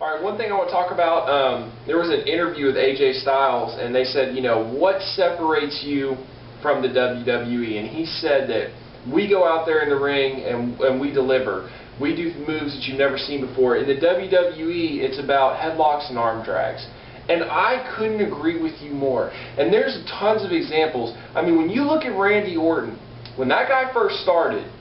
All right, one thing I want to talk about, there was an interview with AJ Styles, and they said, you know, what separates you from the WWE? And he said that we go out there in the ring and we deliver. We do moves that you've never seen before. In the WWE, it's about headlocks and arm drags. And I couldn't agree with you more. And there's tons of examples. I mean, when you look at Randy Orton, when that guy first started,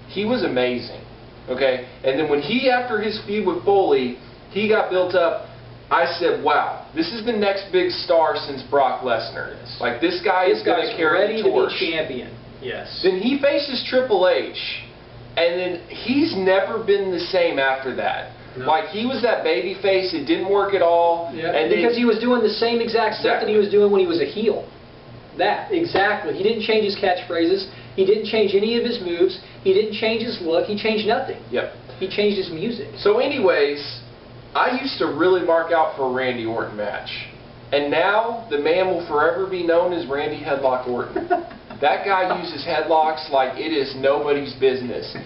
he was amazing. Okay? And then when he, after his feud with Foley, he got built up, I said, wow, this is the next big star since Brock Lesnar. Yes. Like, this guy is going to carry the torch. Ready to be champion. Yes. Then he faces Triple H, and then he's never been the same after that. No. Like, he was that baby face, it didn't work at all. Yeah. And because he was doing the same exact stuff that he was doing when he was a heel. That, exactly. He didn't change his catchphrases. He didn't change any of his moves. He didn't change his look. He changed nothing. Yep. He changed his music. So anyways, I used to really mark out for a Randy Orton match. And now, the man will forever be known as Randy Headlock Orton. That guy uses headlocks like it is nobody's business.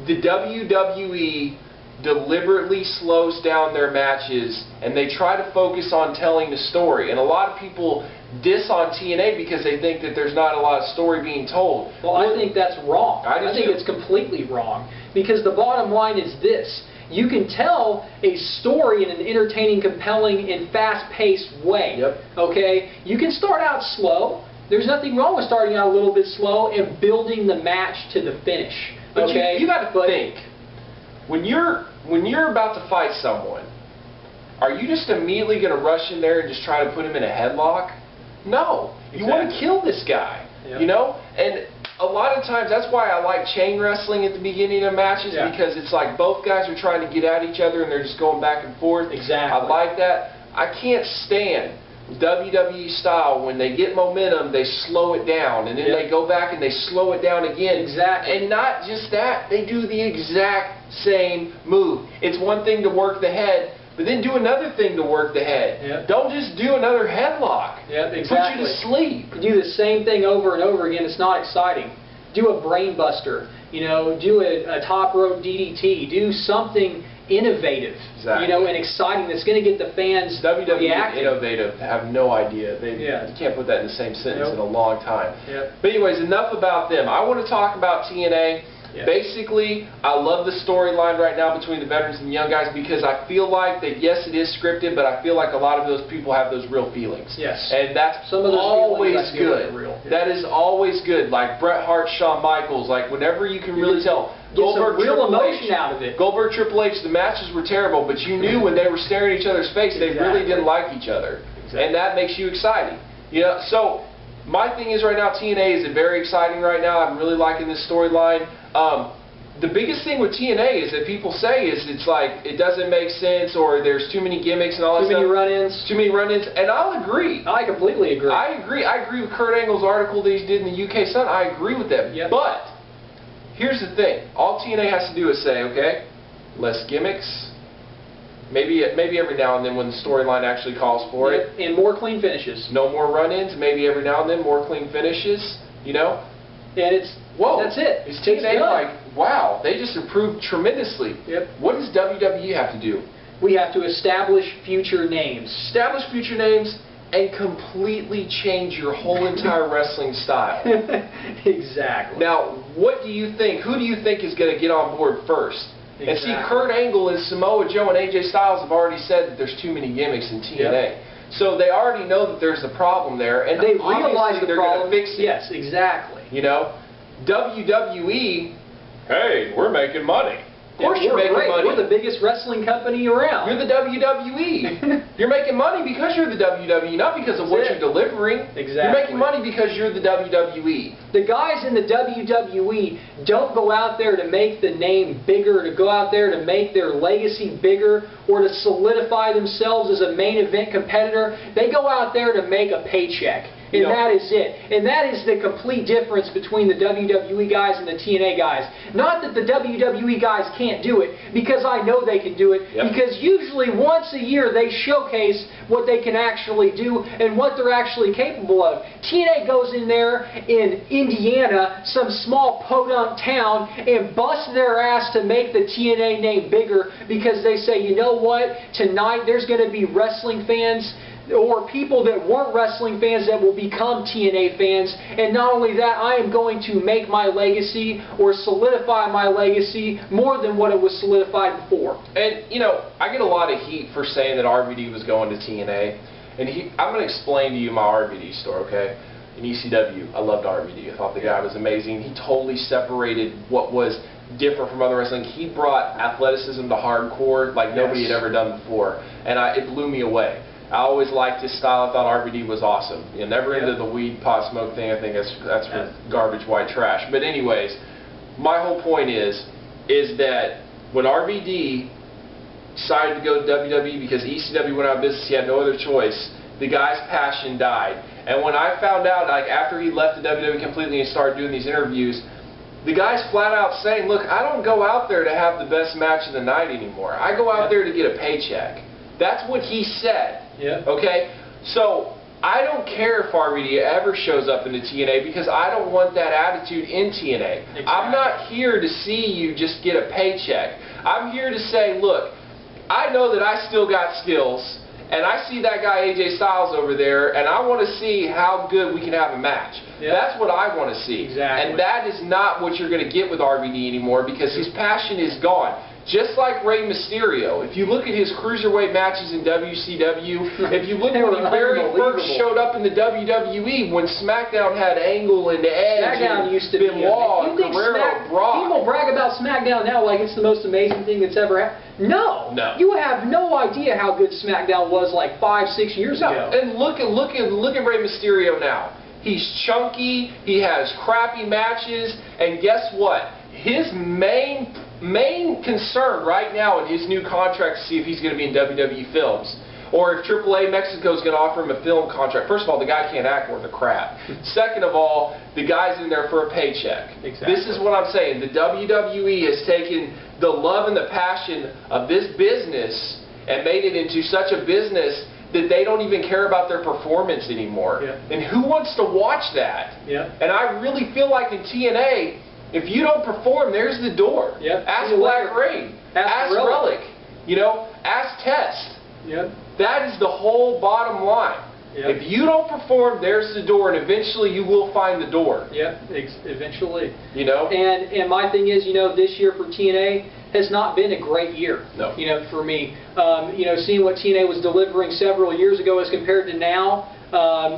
The WWE deliberately slows down their matches, and they try to focus on telling the story. And a lot of people diss on TNA because they think that there's not a lot of story being told. Well, I think that's wrong. I think it's completely wrong. Because the bottom line is this. You can tell a story in an entertaining, compelling, and fast-paced way. Yep. Okay? You can start out slow. There's nothing wrong with starting out a little bit slow and building the match to the finish. But okay? you got to think. When you're about to fight someone, are you just immediately going to rush in there and just try to put him in a headlock? No. You want to kill this guy. Yep. You know? And a lot of times, that's why I like chain wrestling at the beginning of matches, because it's like both guys are trying to get at each other and they're just going back and forth. Exactly. I like that. I can't stand WWE style. When they get momentum, they slow it down, and then they go back and they slow it down again. Exactly. And not just that, they do the exact same move. It's one thing to work the head, but then do another thing to work the head. Yep. Don't just do another headlock. Yep, exactly. Put you to sleep. You do the same thing over and over again. It's not exciting. Do a brain buster. You know, do a top rope DDT. Do something innovative. Exactly. You know, and exciting that's going to get the fans WWE reacting. Innovative, have no idea. You can't put that in the same sentence in a long time. Yep. But anyways, enough about them. I want to talk about TNA. Yep. Basically, I love the storyline right now between the veterans and the young guys, because I feel like that, yes, it is scripted, but I feel like a lot of those people have those real feelings. Yes. And that's always good. That is always good. Like Bret Hart, Shawn Michaels, like whenever you can really tell. Goldberg, real emotion out of it. Goldberg, Triple H, the matches were terrible, but you knew when they were staring at each other's face, they really didn't like each other. And that makes you exciting. You know, so my thing is right now, TNA is very exciting right now. I'm really liking this storyline. The biggest thing with TNA is that people say is it's like it doesn't make sense, or there's too many gimmicks and all that stuff. Too many run-ins, and I'll agree. I completely agree. I agree with Kurt Angle's article that he did in the UK Sun. I agree with that. Yep. But here's the thing. All TNA has to do is say, okay, less gimmicks. Maybe every now and then when the storyline actually calls for it. And more clean finishes. No more run-ins. Maybe every now and then more clean finishes. You know? And it's that's it. It's TNA like, wow, they just improved tremendously. Yep. What does WWE have to do? We have to establish future names. Establish future names and completely change your whole entire wrestling style. Exactly. Now, what do you think? Who do you think is going to get on board first? Exactly. And see, Kurt Angle and Samoa Joe and AJ Styles have already said that there's too many gimmicks in TNA. Yep. So they already know that there's a problem there, and they realize they're going to fix it. Yes, exactly. You know, WWE, hey, we're making money. Of course you're making money. We're the biggest wrestling company around. You're the WWE. You're making money because you're the WWE, not because of what you're delivering. Exactly. You're making money because you're the WWE. The guys in the WWE don't go out there to make the name bigger, to go out there to make their legacy bigger, or to solidify themselves as a main event competitor. They go out there to make a paycheck. And that is it. And that is the complete difference between the WWE guys and the TNA guys. Not that the WWE guys can't do it, because I know they can do it. Yep. Because usually once a year they showcase what they can actually do and what they're actually capable of. TNA goes in there in Indiana, some small podunk town, and busts their ass to make the TNA name bigger because they say, you know what, tonight there's going to be wrestling fans or people that weren't wrestling fans that will become TNA fans, and not only that, I am going to make my legacy or solidify my legacy more than what it was solidified before. And, you know, I get a lot of heat for saying that RVD was going to TNA, and I'm going to explain to you my RVD story, okay? In ECW, I loved RVD. I thought the guy was amazing. He totally separated what was different from other wrestling. He brought athleticism to hardcore like nobody had ever done before, and it blew me away. I always liked his style. I thought RVD was awesome. You know, never into the weed, pot, smoke thing. I think that's for garbage, white trash. But anyways, my whole point is that when RVD decided to go to WWE because ECW went out of business, he had no other choice. The guy's passion died. And when I found out, like after he left the WWE completely and started doing these interviews, the guy's flat out saying, "Look, I don't go out there to have the best match of the night anymore. I go out there to get a paycheck." That's what he said. Yeah. Okay? So, I don't care if RVD ever shows up in the TNA because I don't want that attitude in TNA. Exactly. I'm not here to see you just get a paycheck. I'm here to say, look, I know that I still got skills, and I see that guy AJ Styles over there, and I want to see how good we can have a match. Yeah. That's what I want to see. Exactly. And that is not what you're going to get with RVD anymore because his passion is gone. Just like Rey Mysterio, if you look at his cruiserweight matches in WCW, if you look at when he very first showed up in the WWE, when SmackDown had Angle and Edge, SmackDown used to be Benoit, Guerrero, Brock. People brag about SmackDown now like it's the most amazing thing that's ever happened. No, you have no idea how good SmackDown was like 5-6 years ago. And look at Rey Mysterio now. He's chunky, he has crappy matches, and guess what? His main concern right now in his new contract to see if he's going to be in WWE films or if AAA Mexico is going to offer him a film contract. First of all, the guy can't act worth a crap. Second of all, the guy's in there for a paycheck. Exactly. This is what I'm saying. The WWE has taken the love and the passion of this business and made it into such a business that they don't even care about their performance anymore. Yeah. And who wants to watch that? Yeah. And I really feel like in TNA, if you don't perform, there's the door. Yep. Ask Black Rain. Ask Relic. You know, ask Test. Yep. That is the whole bottom line. Yep. If you don't perform, there's the door, and eventually you will find the door. Yep, eventually. You know? And my thing is, you know, this year for TNA has not been a great year. No. You know, for me. You know, seeing what TNA was delivering several years ago as compared to now,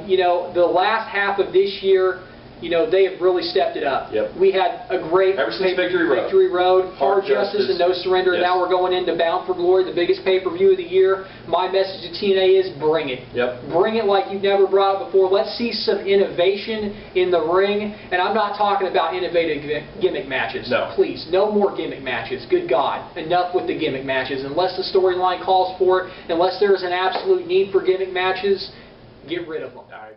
you know, the last half of this year, you know, they have really stepped it up. Yep. We had a great ever since Victory Road, Hard Justice and No Surrender, and now we're going into Bound for Glory, the biggest pay-per-view of the year. My message to TNA is bring it. Yep. Bring it like you've never brought it before. Let's see some innovation in the ring, and I'm not talking about innovative gimmick matches. No. Please, no more gimmick matches. Good God. Enough with the gimmick matches. Unless the storyline calls for it, unless there is an absolute need for gimmick matches, get rid of them. I agree.